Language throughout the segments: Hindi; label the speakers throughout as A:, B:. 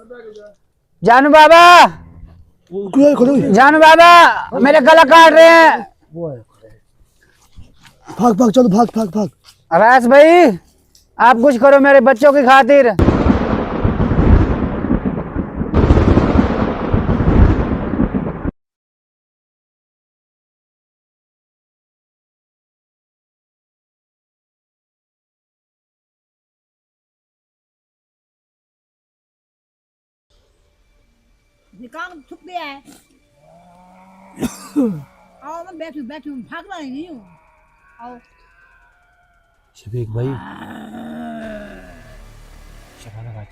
A: जानू बाबा, जानू बाबा मेरे गला काट रहे हैं।
B: भाग भाग चलो, भाग भाग भाग।
A: अवैस भाई, आप कुछ करो मेरे बच्चों की खातिर।
C: काम छुप गया है। आओ मैं बैठू बैठू, भागना नहीं हूँ। आओ
D: शफीक भाई, शबाना बात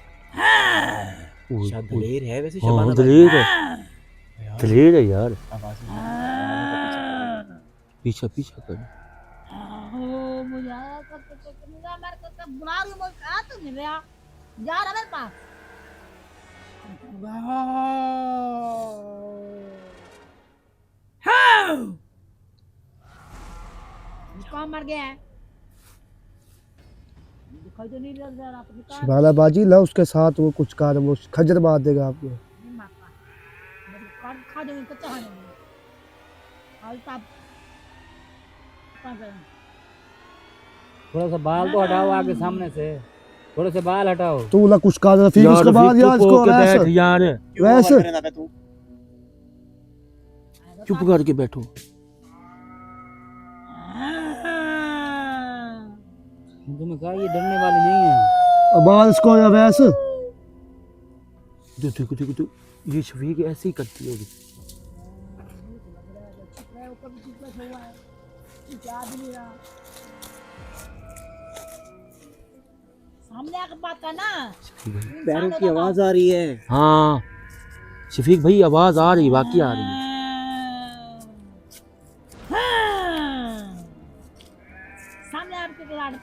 D: दलेर है वैसे। शबाना दलेर है, दलेर है यार। पीछा पीछा कर।
C: मुझे बुला रही हूँ, आ तो नहीं रहा, जा रहा मेरे पास। कौन मर गया है? दिखाई तो नहीं लग रहा।
B: शिबाना बाजी ला उसके साथ वो कुछ कर, वो खंजर मार देगा आपको।
C: खा दूंगी कच्चा खाने में।
E: थोड़ा सा बाल तो हटाओ आगे सामने से, थोड़े से बाल हटाओ।
B: तू ला कुछ कर रफीक, उसके बाद यार इसको
D: बैठ यार,
B: वैसे
D: चुप करके बैठो।
E: तुम्हें कहा ये डरने वाली नहीं है।
B: अब इसको या वैसे
D: देखो देखो देखो, ये शफीक ऐसे ही करती होगी।
C: सामने आकर बात करना।
D: पैरों की आवाज आ रही है। हाँ शफीक भाई, आवाज आ रही, वाकई आ रही है।
C: सामने आपके खिलाड़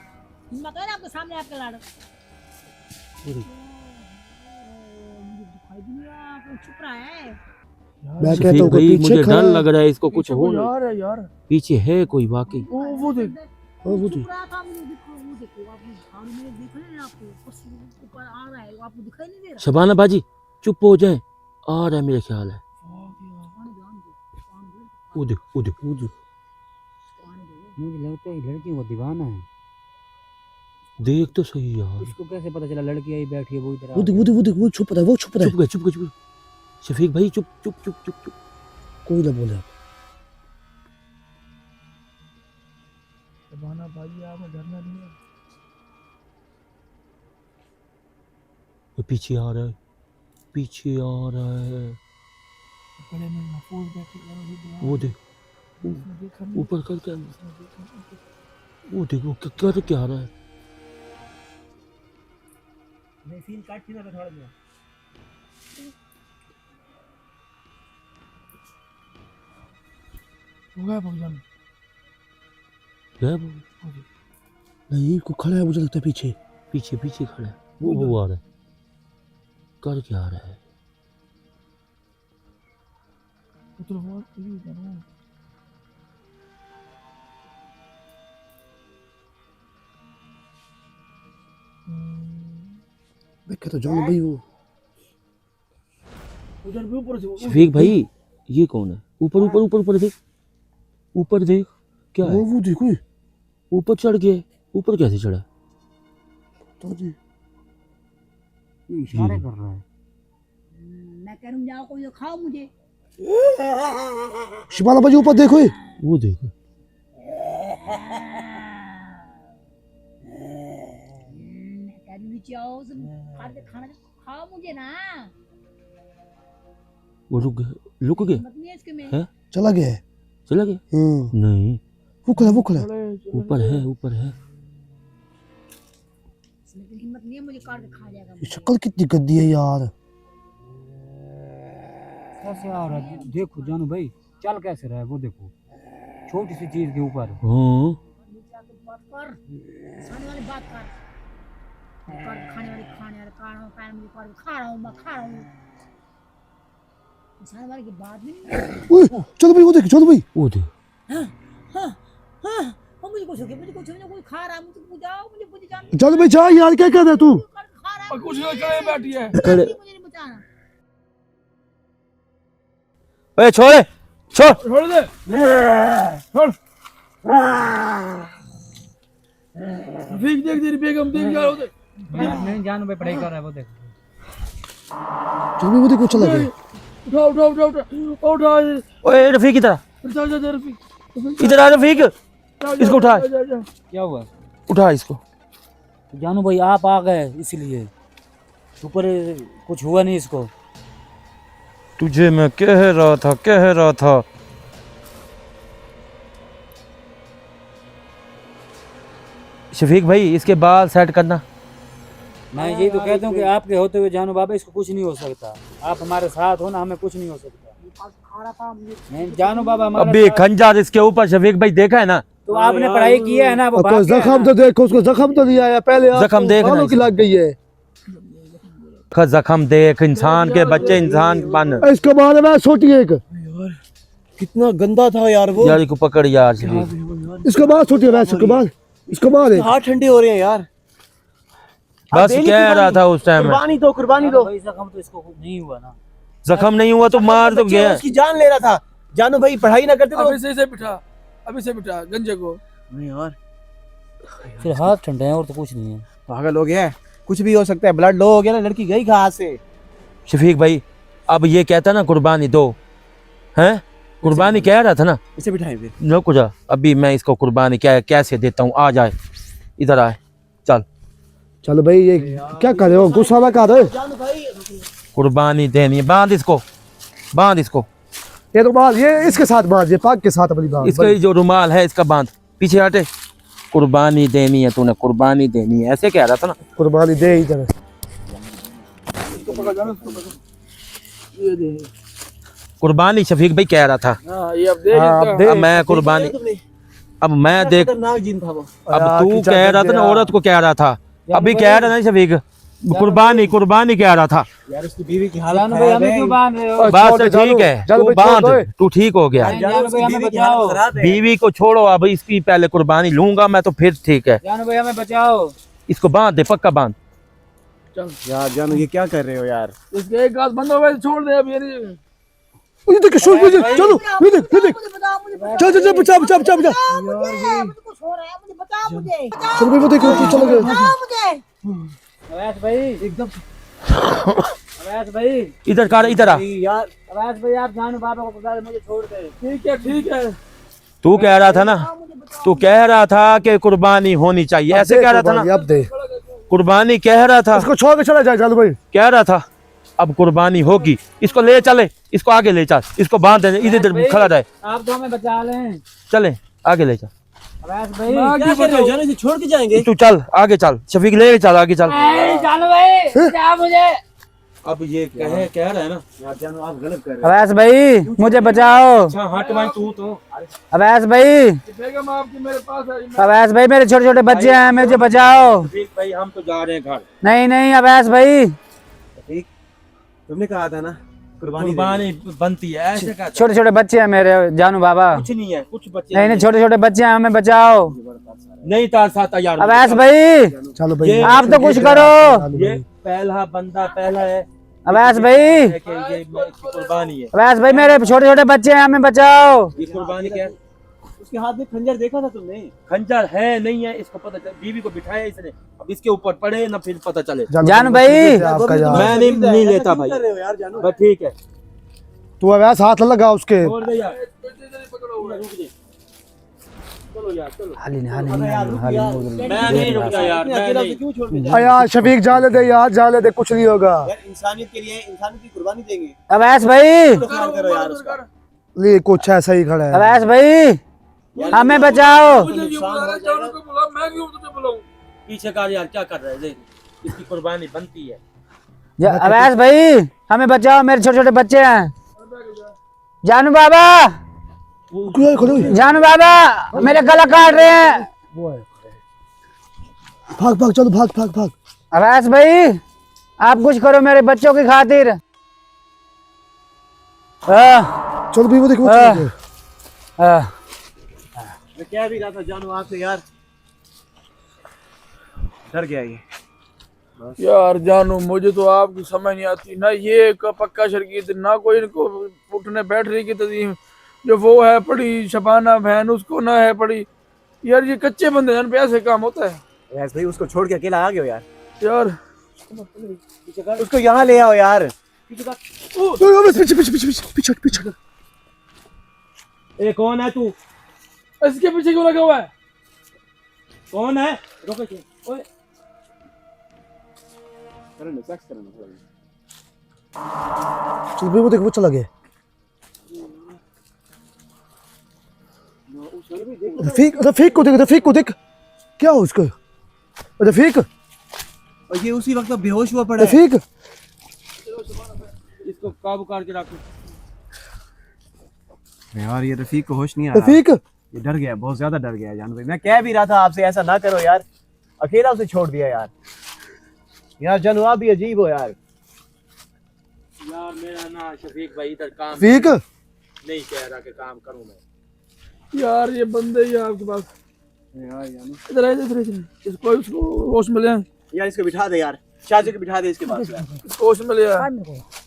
C: हिम्मत है ना, आपके सामने आपके खिलाड़। चुप रहा है।
B: मैं कहता हूँ
D: भाई, मुझे डर लग रहा है इसको कुछ हो
B: यार।
D: पीछे है कोई वाकई।
B: वो देख, वो देख।
D: शबाना बाजी चुप हो जाए, आ रहा है मेरे ख्याल है। वो देख वो देख वो देख।
E: मुझे लगता है लड़की वो दीवाना है।
D: देख तो सही यार,
E: इसको कैसे पता चला लड़की आई बैठी है वो इधर?
B: वो देख वो देख वो देख, वो छुप रहा है, वो छुप रहा है।
D: चुप गए चुप गए चुप। शफीक भाई चुप चुप चुप चुप चुप।
B: कोई ना बोले।
F: शबाना भाई आप डरना नहीं है।
D: वो पीछे आ रहा है, पीछे आ रहा है।
F: बड़े में महफूज बैठे।
D: वो देख ऊपर कर क्या, वो देखो क्या क्या आ रहा है।
E: मैं सीन काट थी ना थोड़ा सा।
F: हो गया भगवान।
B: नहीं को खड़ा है, मुझे लगता है पीछे
D: पीछे पीछे खड़ा है। वो आ रहा है, कर क्या आ रहा है।
F: उधर वो इधर करो।
B: मैं कहता जान भाई वो
F: उधर भी ऊपर से।
D: शफीक भाई ये कौन है? ऊपर ऊपर ऊपर ऊपर देख, ऊपर देख क्या है।
B: वो देखो
D: ऊपर चढ़ गया। ऊपर कैसे चढ़ा?
B: तो जी
E: इशारे कर रहा है।
C: मैं कह रहा हूँ जाओ कोई तो खाओ मुझे।
B: शिबाना बाजी ऊपर देखो,
D: वो देखो।
C: नीचे आओ, खाना खाओ मुझे ना।
D: वो रुक गए है?
B: चला गया है।
D: चला गया? नहीं,
B: वो खड़ा
D: ऊपर है ऊपर है।
C: हिम्मत नहीं है, मुझे काट के खा जाएगा।
B: ये शक्ल कितनी गंदी है यार।
E: कैसे आ रहा है देखो जानू भाई, चल कैसे रहा है वो देखो, छोटी सी चीज के ऊपर।
D: हाँ
C: बात कर, खाने वाली बात कर। खाने वाले खा रहा हूँ, पैर मुझे काट खा रहा हूँ, मैं खा रहा हूँ। खाने वाले की बात नहीं।
B: चलो भाई वो देख, चलो भाई
D: वो देख।
C: मुझे कुछ हो गया, मुझे कुछ कोई खा रहा है, मुझे बुझाओ, मुझे जान।
B: चल भाई जा यार, क्या कर रहा है तू?
C: खा रहा
F: और कुछ ना करे बैठी है।
C: मुझे नहीं बचाना।
D: ओए छोड़ छोड़
F: छोड़ दे, छोड़। देख देख तेरी बेगम देख यार उधर।
E: नहीं जानू भाई पढ़ाई कर रहा है वो देख।
B: चल भी वो देखो चला गया।
F: उठा उठा उठा उठा उठा।
D: ओए रफीक इधर
F: चल चल रफीक,
D: इधर आ रफीक इसको उठा
E: क्या हुआ
D: उठा इसको।
E: जानू भाई आप आ गए इसलिए ऊपर कुछ हुआ नहीं इसको।
D: तुझे मैं कह रहा था शफीक भाई इसके बाल सेट करना।
E: मैं यही तो कहता हूँ कि आपके होते हुए जानू बाबा इसको कुछ नहीं हो सकता। आप हमारे साथ हो ना, हमें कुछ नहीं हो सकता। नहीं जानू बाबा हमारे
D: अबे
E: साथ-
D: खंजर इसके ऊपर शफीक भाई देखा है ना।
E: तो आपने पढ़ाई की है ना, वो
B: और
E: भाग
B: कोई
E: गया है
B: जख्म
E: ना।
B: तो देखो, उसको जख्म तो नहीं आया पहले।
D: जख्म देख ना
B: की लग गई है।
D: जख्म देख, इंसान के बच्चे इंसान बन।
B: इसको मार मैं छोटी एक।
F: कितना गंदा था यार वो।
D: यार इसको पकड़ यार शफीक।
B: इसको मार छोटी है, इसको मार, इसको मार।
F: हाथ ठंडे हो रहे हैं यार।
D: बस कह रहा था उस टाइम में
F: कुर्बानी दो, कुर्बानी दो।
E: भाई जख्म तो इसको नहीं हुआ ना।
D: जख्म नहीं हुआ तो मार तो गया।
F: उसकी जान ले रहा था। जानू भाई पढ़ाई ना करते तो अभी से बिठा, अभी से बिठा गंजे को। नहीं यार
E: फिर हाथ ठंडे हैं और तो कुछ नहीं है।
F: पागल हो गया है, कुछ भी हो सकता है। ब्लड लो हो गया ना, लड़की गई कहाँ से।
D: शफीक भाई अब ये कहता ना कुर्बानी दो, हैं कुर्बानी कह रहा था ना।
F: इसे बिठाएं फिर।
D: रुक जा, अभी मैं इसको कुर्बानी कैसे देता हूँ। आ जाए इधर आए, चल
B: चलो भाई ये क्या कर रहे हो, गुस्सा ना कर रहे।
D: कुर्बानी देनी है। बांध इसको, बांध इसको।
B: ये तो बात, ये इसके साथ बात, ये पाक के साथ अपनी बात।
D: इसका ये जो रुमाल है इसका बांध, पीछे हटे। कुर्बानी देनी है तूने, कुर्बानी देनी है ऐसे कह रहा था ना।
B: कुर्बानी दे इधर।
D: कुर्बानी शफीक भाई कह रहा था।
F: ये अब देख
B: हाँ,
F: इसका।
D: अब मैं कुर्बानी, अब मैं देख,
F: खतरनाक जिन था वो।
D: अब तू कह रहा था ना, औरत को कह रहा था, अभी कह रहा था ना शफीक कुर्बानी कुर्बानी कह रहा था।
F: यार उसकी बीवी की हालत
E: जानू भाई हमें क्यों बांध रहे हो?
D: बात
B: छोड़ दे,
D: ठीक है,
B: चलो
D: तू
B: भाई, छोड़
D: बांध,
B: दो।
D: तू ठीक हो गया।
E: जानू भाई हमें बचाओ।
D: बीवी को छोड़ो, अब इसकी पहले कुर्बानी लूंगा मैं तो फिर ठीक है।
E: जानू भाई हमें बचाओ।
D: इसको बांध दे, पक्का बांध।
F: यार जानू ये क्या कर रहे हो यार। इसके एक हाथ बंद हो गए, छोड़ दे अब ये नहीं।
B: ये देख शोर, चलो ये देख, ये देख।
C: मुझे बताओ, मुझे बताओ।
B: चल चल चल, बचा बचा बचा बचा।
C: मुझे कुछ हो रहा है, मुझे बताओ, मुझे
B: चलो भाई वो देखो, चलो गए।
C: बताओ मुझे।
E: अवैस भाई एकदम। अवैस भाई,
D: इधर कर, इधर आ।
F: यार
E: अवैस भाई आप जानू बाबा को बता दे, मुझे छोड़ दे।
F: ठीक है, ठीक है।
D: तू कह रहा था ना, तू कह रहा था कि कुर्बानी होनी चाहिए, ऐसे कह रहा था ना।
B: अब दे,
D: कुर्बानी कह रहा था,
B: इसको छोड़ के चला जाए। चलो भाई
D: कह रहा था अब कुर्बानी होगी। इसको ले चले, इसको आगे ले चल, इसको बांध दे, इधर इधर खड़ा रहे।
E: आप तो हमें बचा लें।
D: चले आगे ले चल,
E: अवैस भाई
F: क्या कर रहे हो? जानू इसे छोड़ के जाएंगे।
D: तू चल आगे चल, शफीक ले चल आगे चल।
E: जानू भाई बचा मुझे।
D: अब ये कह रहा है ना।
F: यार जानू आप गलत कर रहे
A: अवैस भाई मुझे बचाओ।
D: अच्छा हट भाई, तू तो
A: अवैस भाई,
F: हो। बेगम आपकी मेरे पास है।
A: अवैस भाई मेरे छोटे छोटे बच्चे हैं, मुझे बचाओ।
D: शफीक भाई हम तो जा रहे हैं घर।
A: नहीं नहीं अवैस भाई,
F: ठीक, तुमने कहा था ना कुर्बानी
D: कुर्बानी बनती है ऐसे कहता है।
A: छोटे छोटे बच्चे हैं मेरे जानू बाबा।
D: कुछ नहीं है, कुछ बच्चे
A: नहीं नहीं छोटे छोटे बच्चे हैं, हमें बचाओ।
D: नहीं तार साथ यार।
A: अवैस भाई
B: चलो भाई।
A: आप तो कुछ करो।
D: ये पहला बंदा पहला है
A: अवैस भाई,
D: कि ये कुर्बानी है।
A: अवैस भाई मेरे छोटे छोटे बच्चे हैं, हमें बचाओ।
D: ये कुर्बानी क्या है?
F: उसके हाथ में खंजर देखा था तुमने।
D: खंजर है नहीं है इसको पता चल, बीवी को बिठाया इसने, अब इसके ऊपर पड़े ना फिर पता चले।
A: जानू भाई,
B: आपका यार,
D: मैं नहीं लेता भाई।
F: कर रहे हो यार जानू।
D: बस ठीक है,
B: तू अवैस हाथ लगा उसके।
D: छोड़ दे यार। रुक जा। चलो यार चलो।
A: हाली नहीं, हाली
F: अरे
A: नहीं,
F: यार रुक
A: हाली
F: यार।
A: नहीं।
D: मैं नहीं रुकता यार, मैं
F: अकेला
D: नहीं।
F: क्यों छोड़ के जा।
B: यार शफीक जाने दे यार, जाने दे, कुछ नहीं होगा।
F: यार इंसानियत के लिए इंसान की कुर्बानी देंगे।
A: अवैस भाई,
F: तो ख्याल करो यार उसका।
B: ये कुछ ऐसा ही खड़ा है।
A: अवैस भाई हमें बचाओ।
F: नुकसान हो जाएगा।
D: पीछे का यार क्या कर रहा है, देख इसकी कुर्बानी बनती है।
A: अवैस भाई हमें बचाओ, मेरे छोटे छोटे बच्चे हैं। जानू बाबा,
B: खुलो,
A: जानू बाबा मेरे गला काट रहे हैं।
B: भाग भाग, चलो भाग भाग भाग।
A: अवैस भाई आप कुछ करो मेरे बच्चों की खातिर।
B: चलो भाई वो देखो,
F: मैं कह भी रहा था जानू आपसे यार, डर गया ये। यार जानू मुझे तो आपकी समझ नहीं आती ना, ये पक्का शर्कीत ना कोई इनको उठने बैठ रही की तदीम, जो वो है पड़ी शबाना बहन उसको ना है पड़ी। यार ये कच्चे बंदे हैं, पैसे काम होता है
D: यार भाई उसको छोड़ के अकेला आ गए हो यार।
F: यार।
D: उसको यहाँ ले आओ यार।
B: पीछे पीछे पीछे पीछे पीछे।
D: ए कौन है तू?
F: इसके पीछे क्यों लगा हुआ है?
D: कौन है?
F: ओए
B: चल भाई वो देख वो चला गया। रफीक को देख, रफीक को देख, क्या हो उसको? रफीक,
D: और ये उसी वक्त बेहोश हुआ पड़ा है।
B: रफीक
E: इसको काबू करके रखो।
D: यार ये रफीक को होश नहीं आ रहा।
B: रफीक
D: ये डर गया, बहुत ज्यादा डर गया जान भाई। मैं कह भी रहा था आपसे ऐसा ना करो यार, अकेला उसे छोड़ दिया यार। यार जानू आप भी अजीब हो यार।
E: यार मेरा ना शफीक भाई इधर काम
B: रफीक
E: नहीं कह रहा कि काम करूं मैं।
F: यार ये बंदे ही आपके पास।
D: यार जानू
F: इधर आए, इधर इसको उसको होश में ले आए।
D: यार इसको बिठा दे यार, चाचा को बिठा दे इसके पास यार।
F: इसको होश में ले आए,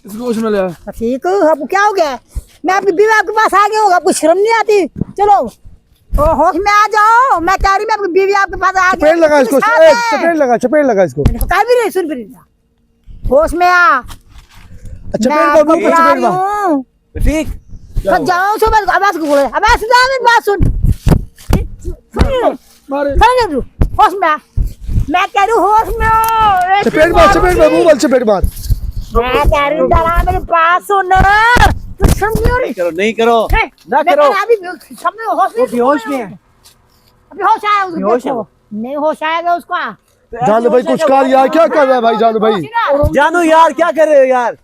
F: इसको होश में ले आए।
C: रफीक आपको क्या हो गया? मैं अपनी बीवी आपके पास आ गया होगा, आपको शर्म नहीं आती? चलो होश में आ जाओ, मैं कह रही मैं अपनी बीवी आपके पास आ गया।
B: चपेट लगा इसको, चपेट लगा इसको।
C: बता भी नहीं, सुन भी नहीं। होश में आ,
B: चपेट को मुंह पे चपेट मार।
D: रफीक
C: सब जाओ सो मैं आवाज को बोले, आवाज सुन, मेरी बात सुन।
F: मारे
C: समझ तू? होश में आ, मैं कह रही हूँ होश में आ।
B: चपेट मार, मुंह वाल चपेट मार।
C: मैं कह रही हूँ डरा, मेरी बात सुन। तू शर्म नहीं हो रही?
D: नहीं करो ना
C: मैं
D: करो।
C: अभी सब में होश
D: वो बेहोश में है।
C: अभी होश आया उसको,
D: बेहोश है
C: देखो। नहीं होश आएगा उसको।
B: जानू भाई कुछ कर यार, क्या कर रहा है भाई जानू भाई?
D: जानू यार क्या कर रहे हो यार,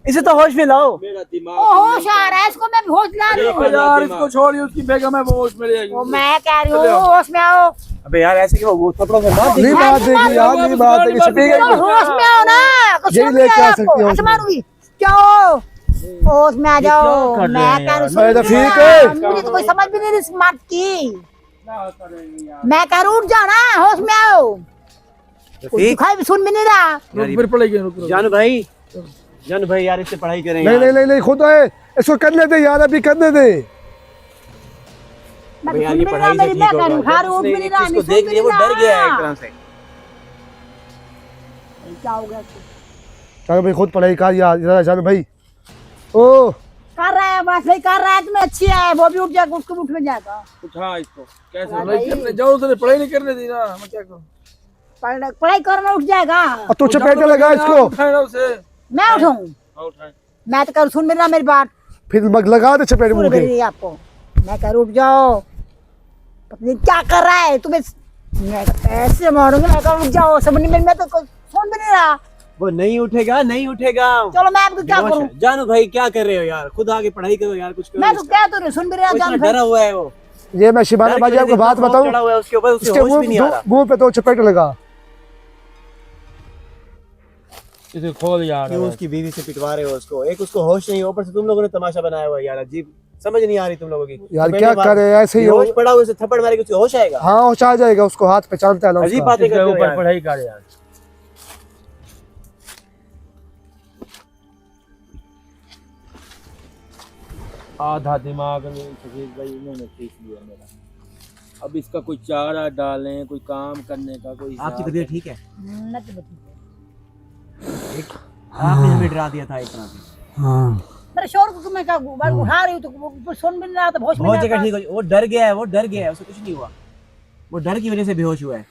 D: इसे तो होश में लाओ।
E: मेरा दिमाग
C: ओ होश आ रहा है इसको, मैं भी होश ला रही हूँ।
F: यार इसको छोड़िए, उसकी बेगम है वो होश में ले आएगी।
C: ओ मैं कह रही हूँ होश में आओ।
D: अबे यार ऐसे क्यों, वो थप्पड़ों से मार
B: नहीं बात देगी यार, नहीं बात देगी। चपेट
C: चलो होश में आओ ना, कुछ
B: यही
C: सुन
B: लेके
C: लिया
B: आ सकती
C: आपको,
B: हो।
C: ऐसे मारूंगी क्या? हो होश में आ जाओ।
E: कर रहे
C: मैं
E: हैं
C: कह रही
B: यार?
C: हूँ
B: रफीक है।
C: मुझे तो कोई समझ भी नहीं रही इस बात की। मैं कह रही हूँ उठ जाओ ना, होश में आओ।
D: रफीक
C: दिखाई भी सुन भी नहीं रहा।
F: रुक, फिर पड़ेगी, रुक रुक।
D: जानू भाई यार इससे पढ़ाई करें
B: नहीं
D: यार।
B: नहीं नहीं नहीं, खुद है, इसको करने दे यार, अभी करने दे।
C: मैं
D: भैया
C: सुन
D: ये
C: भी नहीं
D: पढ़ाई
C: रहा,
D: से
C: मेरी
D: ठीक
C: मैं कह रही हूँ,
D: होगा।
C: खा रही हूँ, उठ भी नहीं रहा,
D: इसको
C: नहीं सुन
D: देख
C: भी
D: लिया वो
C: नहीं
D: डर गया है एक
C: रहा।
D: तरह से।
C: क्या हो गया इसको?
B: जानू भाई खुद पढ़ाई कर यार, जरा जानू भाई। ओ
C: कर रहा है, बस नहीं कर रहा है, तुम्हें अच्छी है, वो भी उठ जाएगा, उसको भी उठ में जाएगा।
E: उठा इसको कैसे
F: पढ़ाई करने जाओ, तो पढ़ाई नहीं करने दी ना, मैं क्या करूं?
C: पढ़ाई करना उठ जाएगा।
B: अब तू चपेट लगा इसको,
F: उठाए ना उसे।
C: मैं उठाऊं?
E: उठाए
C: मैं तो कर सुन मेरा मेरी बात
B: फिर मग लगा दे चपेट
C: पूरी
B: मुंह के।
C: मेरी आपको। मैं कह उठ जाओ, पता नहीं क्या कर रहा है तुम्हें। मैं ऐसे मारूंगा, मैं कह उठ जाओ, समझ नहीं मैं तो सुन भी नहीं रहा।
D: वो नहीं उठेगा, नहीं उठेगा।
C: चलो मैं आपको क्या करूं?
D: जानू भाई क्या कर रहे हो यार, खुद आगे पढ़ाई करो यार, कुछ करो।
C: मैं तो क्या तो नहीं सुन भी रहा।
D: वो इतना
C: जान
D: डरा हुआ है वो।
B: ये मैं शिबाना भाई आपको बात बताऊं,
D: चढ़ा हुआ है उसके ऊपर, उसे
B: इसके
D: होश भी नहीं आ रहा।
B: मुंह पे तो चपेट लगा।
E: इसे खोल यार।
D: क्यों उसकी बीवी से पिटवा रहे हो उसको? एक उसको होश नहीं, ऊपर से तुम लोगों ने तमाशा बनाया हुआ है यार, अजीब समझ नहीं आ रही तुम लोगों की।
B: यार
D: तो
B: क्या
D: पहले
B: करे, ऐसे ही
D: होश पड़ा हुआ, उसे थप्पड़ मारेगी उसे होश आएगा।
B: हाँ होश आ जाएगा उसको, हाथ पहचानता है ना
D: अजीब
B: उसका।
D: बातें
E: इसके
D: करते हो
E: ऊपर
D: यार।
E: पढ़ाई कर यार। आधा दिमाग में शफीक भाई इन्होंने खींच लिया मेरा। अब इसका कोई चारा डालें, कोई काम करने का कोई
D: आपकी तबीयत ठीक है?
C: न तो बता।
D: आपने हमें डरा दिया था एक तरह से।
B: हाँ
C: मेरे शोर को मैं क्या उठा रही हूँ तो वो सुन भी नहीं रहा, तो होश में
D: बहुत
C: नहीं
D: जगह
C: आता।
D: ठीक हो, वो डर गया है, वो डर गया है, उसे कुछ नहीं हुआ। वो डर की वजह से बेहोश हुआ है।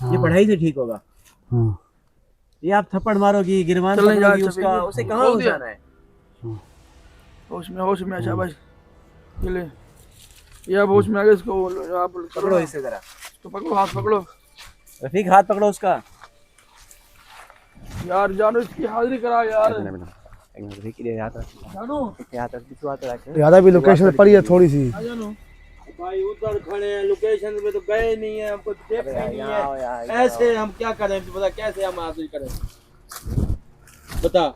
D: ये पढ़ाई से ठीक होगा।
B: हाँ।
D: ये आप थप्पड़ मारोगी, गिरवान
F: चलें यार,
D: पकड़ोगी उसका,
F: चलें।
D: उसे कहाँ
F: बोल
D: हो
F: दिया।
D: जाना है?
F: होश में शाबाश। ये ले, ये अब होश में आ गया, इसको आप
D: पकड़ो इसे जरा।
F: तो पकड़ो, हाथ पकड़ो
D: रफीक हाथ पकड़ो उसका।
F: यार। जानो इसकी हाजिरी करा यार।
D: रफीक के लिए हाथ रख,
F: जानो
D: हाथ रख, पीछे हाथ रख।
B: यार अभी लोकेशन पड़ी है थोड़ी सी।
F: आ जानो।
E: भाई उधर खड़े हैं, लोकेशन पे तो गए नहीं है, हमको देखा ही नहीं है। ऐसे हम क्या करें, बता कैसे हम हासिल करें, बता।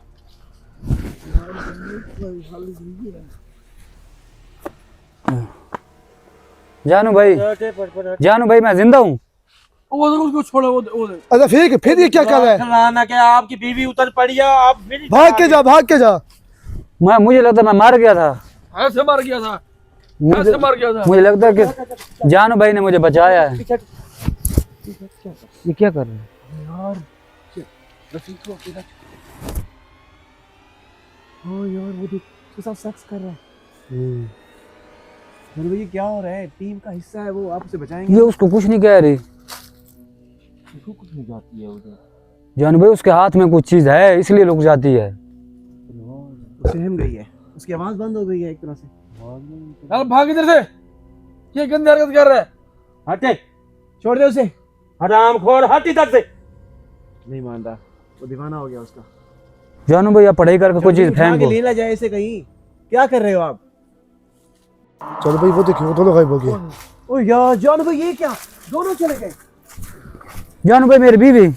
A: जानू भाई, जानू भाई मैं जिंदा हूँ।
F: वो देखो उसको छोड़ो, वो देखो।
B: अरे फिर ये क्या कर रहा है?
D: खिलाना क्या, आपकी बीवी उतर पड़ी है, आप फिर
B: भाग के जा।
A: मुझे लगता है मैं मार गया था।
F: ऐसे मार गया था,
A: मुझे
F: ऐसे मार गया था।
A: मुझे लगता है कि जानू भाई ने मुझे बचाया है। ये क्या कर रहे हैं?
D: मेरे भाई ये क्या हो रहा है, टीम का हिस्सा है वो, आप उसे बचाएंगे।
A: ये उसको कुछ नहीं कह रही।
D: कुछ नहीं जाती है उधर,
A: जानू भाई उसके हाथ में कुछ चीज है इसलिए रुक जाती है।
D: सहम गई है, उसकी आवाज बंद हो गई है एक तरह से।
F: चल भाग इधर से, ये गंदी हरकत कर रहा है।
D: हटे, छोड़ दे उसे, हरामखोर, हट इधर से। नहीं मान रहा, वो दीवाना हो गया उसका।
A: जानू भाई आप पढ़ाई करके कोई चीज फेंक दो।
D: ले ना जाए इसे कहीं, क्या कर रहे हो आप?
B: चलो भाई वो देखिए, वो दोनों गायब हो गए।
D: ओ यार जान भाई, ये क्या, दोनों चले गए।
A: जानू भाई मेरी बीवी।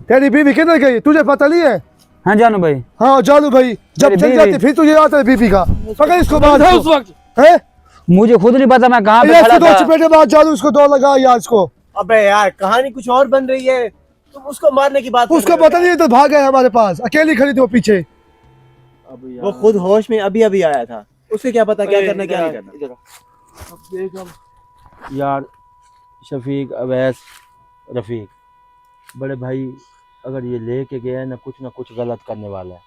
B: तेरी बीवी किधर गई, तुझे पता नहीं है?
A: हाँ जानू भाई।
B: हाँ जानू भाई, जब
A: मेरी
B: चल
A: बीवी।
B: जाती फिर तुझे आता है बीबी का। पकड़ इसको बाहर
F: उस वक्त
B: है।
A: मुझे खुद नहीं पता मैं कहाँ पे
B: ये
A: खड़ा
B: दो
A: था।
B: चपेटे बाद जानू उसको दो लगा यार इसको।
D: अबे यार कहानी कुछ और बन रही है, तुम उसको मारने की बात कर
B: उसको
D: रहे हो
B: पता नहीं है तो भाग गया हमारे पास, अकेली खड़ी थी वो पीछे।
D: क्या? वो खुद होश में अभी अभी आया था, उसे क्या पता क्या करना क्या नहीं करना।
G: यार शफीक, अवैस, रफीक, बड़े भाई अगर ये लेके गया है ना कुछ गलत करने वाला है।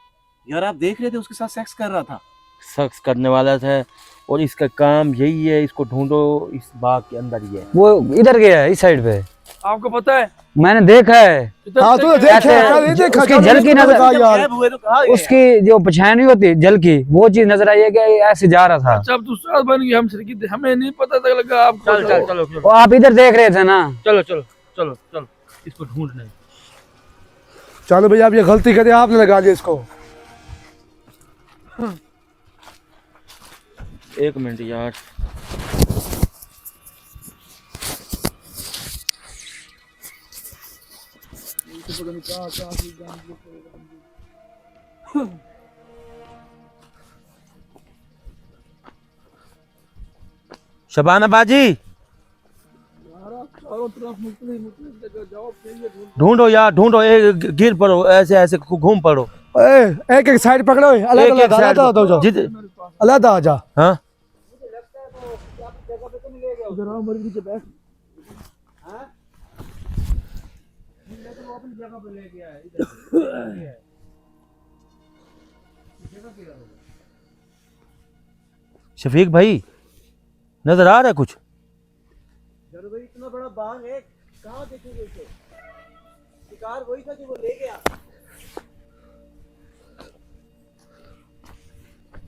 D: यार आप देख रहे थे उसके साथ सेक्स कर रहा था।
G: सख्त करने वाला था और इसका काम यही है, इसको ढूंढो, इस बाग के अंदर ही है।
A: वो इधर गया है इस साइड पे,
F: आपको पता है?
A: मैंने देखा है।
B: हाँ तूने देखा
A: ऐसे
B: क्या नहीं देखा?
A: उसकी
B: जानू
A: झलकी
B: उसको
A: नजर-
B: लगा यार।
D: गायब हुए तो कहा गए?
A: उसकी जो पछानी होती जल की वो चीज नजर आई है कि ऐसे जा रहा था।
F: जब तू साथ बन गई हम शरीक, हमें नहीं पता था लगा आपको।
G: चल चल चलो
A: वो आप इधर देख रहे थे ना।
G: चलो चलो चलो चलो, इसको ढूंढने।
B: चलो भैया, आप ये गलती करे, आपने लगा दिया इसको।
G: एक मिनट यार, शबाना बाजी ढूंढो यार, ढूंढो, गिर पड़ो, ऐसे ऐसे घूम पड़ो।
B: एक एक साइड पकड़ो, अलग
G: एक
B: अलग
G: एक साइड
B: अलग हो जाओ, अलग आ जा।
G: हाँ शफीक भाई, नजर आ रहा है कुछ?
D: जानू भाई इतना बड़ा बाग है, कहाँ देखेंगे उसे? शिकार वही था जो वो ले गया।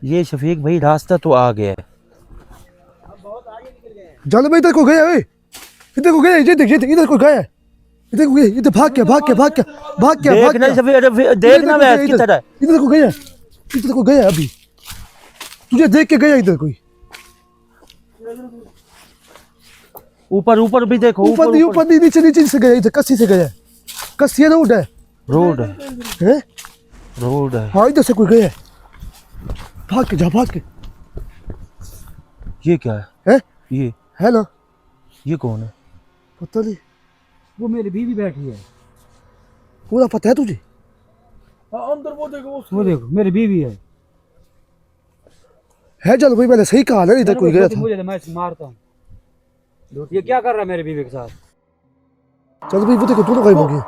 G: ये शफीक भाई रास्ता तो आ गया है।
D: बहुत आगे निकल गए हैं।
B: जानू भाई इधर को गया, इधर को गया, ये देख इधर को गया, इधर को गया, इधर भाग के
G: देखना शफीक, देखना वैस की तरह।
B: इधर को गया अभी, तुझे देख के गया इधर कोई।
G: ऊपर ऊपर भी देखो,
B: ऊपर नहीं, नीचे से गया, इधर कस्सी से गया। कस्सी रोड है,
G: रोड है,
B: हैं?
G: रोड है।
B: हाँ इधर से कोई गया, भाग के जा, भाग के।
G: ये क्या है?
B: हैं?
G: ये
B: है ना,
G: ये कौन है?
B: पता नहीं,
A: वो मेरी बीवी बैठी है।
B: पूरा पता है तुझे?
F: हाँ, अंदर वो देखो,
A: वो देखो मेरी बीवी है।
B: चलो भाई, मैंने सही कहा ना, इधर कोई गया था।
A: मुझे मैं इसे मारता हूँ। ये क्या कर रहा है मेरी बीवी के साथ?
B: चलो भाई, वो देखो दोनों गायब हो गए।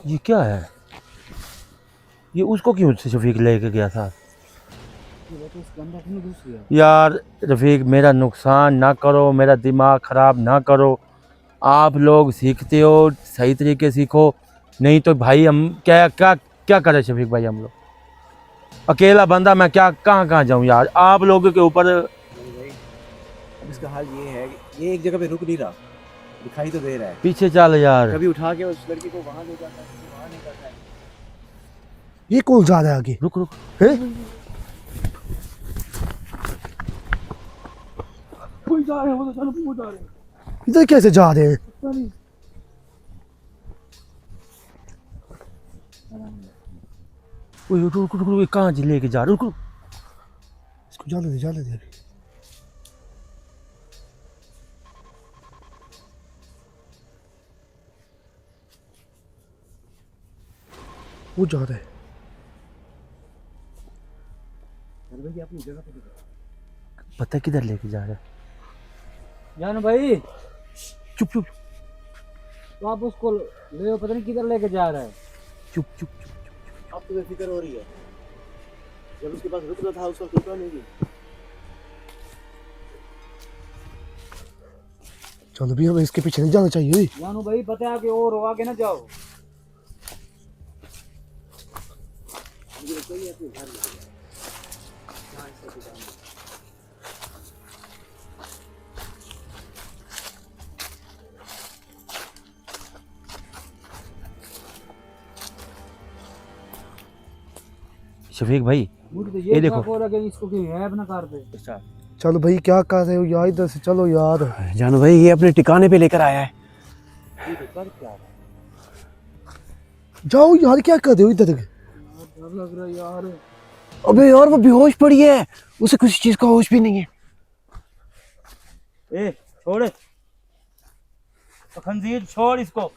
G: ये क्या है? ये उसको क्यों से शफीक लेके गया था? यार रफीक, मेरा नुकसान ना करो, मेरा दिमाग खराब ना करो। आप लोग सीखते हो, सही तरीके सीखो, नहीं तो भाई हम क्या क्या क्या करें शफीक भाई? हम लोग अकेला बंदा, मैं क्या कहाँ जाऊँ यार? आप लोगों के ऊपर।
D: अब इसका हाल ये है कि ये एक जगह पे रुक नहीं रहा, दिखाई तो दे रहा है।
G: पीछे चल यार।
D: कभी उठा के उस लड़की को वहां ले जाता है, कभी वहां ले जाता है।
B: ये कौन जा रहा है आगे?
G: रुक रुक,
B: हैं?
F: कोई जा रहे हैं, वो तो चलो वो जा रहे हैं।
B: इधर कैसे जा रहे हैं?
G: रुक रुक रुक, कहाँ लेके जा? रुक रुक,
B: इसको जाने दे, जाने दे। वो जा रहा है।
G: पता किधर लेके जा रहा है?
E: जानू भाई
B: चुप चुप
E: तो आप उसको ले पता नहीं किधर लेके जा रहा है।
B: चुप चुप चुप।
D: अब तुम्हें फिक्र हो रही है, जब उसके पास रुकना था उसको रुका नहीं।
B: चलो भी हमें इसके पीछे नहीं जाना चाहिए।
E: जानू भाई पता है आगे और हो, आगे ना जाओ।
G: शफीक भाई
E: मुझे तो
G: ये
E: ये
G: देखो।
E: शक हो रहा है कि इसको कहीं हैप ना कर दे।
B: चलो भाई क्या कर रहे हो यार, इधर से चलो यार।
D: जानू भाई ये अपने ठिकाने पे लेकर आया है।
B: जाओ यार, क्या कर रहे हो इधर?
F: डर लग रहा है यार।
D: अबे यार वो बेहोश पड़ी है, उसे किसी चीज का होश भी नहीं है।
G: ए छोड़, तो खंजीर छोड़ इसको।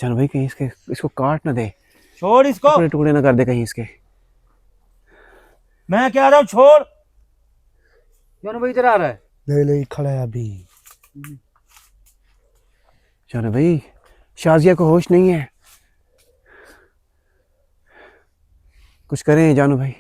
D: जानू भाई कहीं इसको काट ना दे,
G: छोड़ इसको।
D: टुकड़े टुकड़े ना कर दे कहीं इसके।
G: मैं कह रहा हूँ छोड़।
E: जानू भाई इधर आ रहा है।
B: नहीं नहीं, खड़ा है अभी।
D: जानू भाई शाजिया को होश नहीं है, कुछ करें जानू भाई।